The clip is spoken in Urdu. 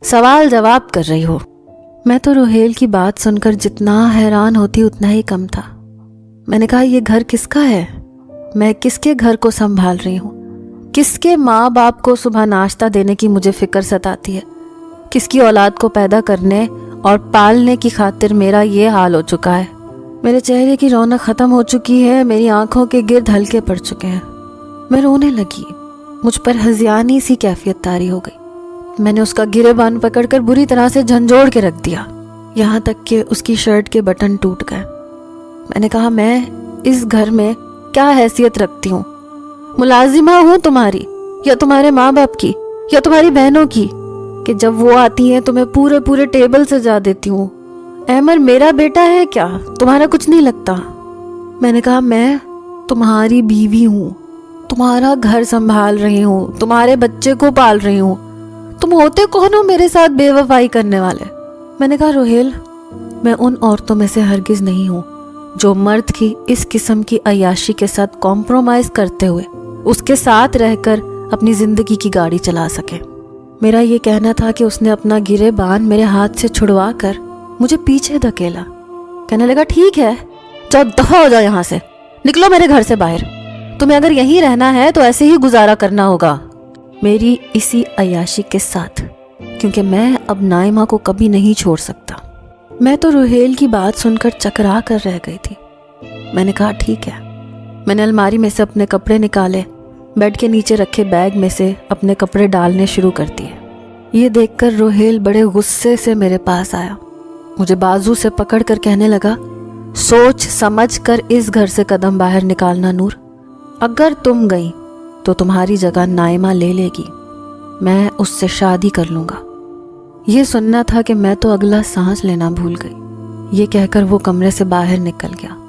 سوال جواب کر رہی ہو۔ میں تو روہیل کی بات سن کر جتنا حیران ہوتی اتنا ہی کم تھا۔ میں نے کہا یہ گھر کس کا ہے؟ میں کس کے گھر کو سنبھال رہی ہوں؟ کس کے ماں باپ کو صبح ناشتہ دینے کی مجھے فکر ستاتی ہے؟ کس کی اولاد کو پیدا کرنے اور پالنے کی خاطر میرا یہ حال ہو چکا ہے؟ میرے چہرے کی رونق ختم ہو چکی ہے، میری آنکھوں کے گرد ہلکے پڑ چکے ہیں۔ میں رونے لگی، مجھ پر ہذیانی سی کیفیت طاری ہو گئی۔ میں نے اس کا گریبان پکڑ کر بری طرح سے جھنجھوڑ کے رکھ دیا، یہاں تک کہ اس کی شرٹ کے بٹن ٹوٹ گئے۔ میں نے کہا میں اس گھر میں کیا حیثیت رکھتی ہوں؟ ملازمہ ہوں تمہاری، یا تمہارے ماں باپ کی، یا تمہاری بہنوں کی، کہ جب وہ آتی ہیں تو میں پورے ٹیبل سجا دیتی ہوں؟ احمر میرا بیٹا ہے کیا؟ تمہارا کچھ نہیں لگتا؟ میں نے کہا میں تمہاری بیوی ہوں، تمہارا گھر سنبھال رہی ہوں، تمہارے بچے کو پال رہی ہوں، تم ہوتے کون ہو میرے ساتھ بے وفائی کرنے والے؟ میں نے کہا روہیل، میں ان عورتوں میں سے ہرگز نہیں ہوں جو مرد کی اس قسم کی عیاشی کے ساتھ کمپرومائز کرتے ہوئے اس کے ساتھ رہ کر اپنی زندگی کی گاڑی چلا سکے۔ میرا یہ کہنا تھا کہ اس نے اپنا گریبان میرے ہاتھ سے چھڑوا کر مجھے پیچھے دھکیلا، کہنے لگا ٹھیک ہے، جاؤ دفع ہو جاؤ یہاں سے، نکلو میرے گھر سے باہر، تمہیں اگر یہیں رہنا ہے تو ایسے ہی گزارا کرنا ہوگا میری اسی عیاشی کے ساتھ، کیونکہ میں اب نائمہ کو کبھی نہیں چھوڑ سکتا۔ میں تو روہیل کی بات سن کر چکرا کر رہ گئی تھی۔ میں نے کہا ٹھیک ہے۔ میں نے الماری میں سے اپنے کپڑے نکالے، بیڈ کے نیچے رکھے بیگ میں سے اپنے کپڑے ڈالنے شروع کر دیے۔ یہ دیکھ کر روہیل بڑے غصے سے میرے پاس آیا، مجھے بازو سے پکڑ کر کہنے لگا، سوچ سمجھ کر اس گھر سے قدم باہر نکالنا نور، اگر تم گئی تو تمہاری جگہ نائمہ لے لے گی، میں اس سے شادی کر لوں گا۔ یہ سننا تھا کہ میں تو اگلا سانس لینا بھول گئی۔ یہ کہہ کر وہ کمرے سے باہر نکل گیا۔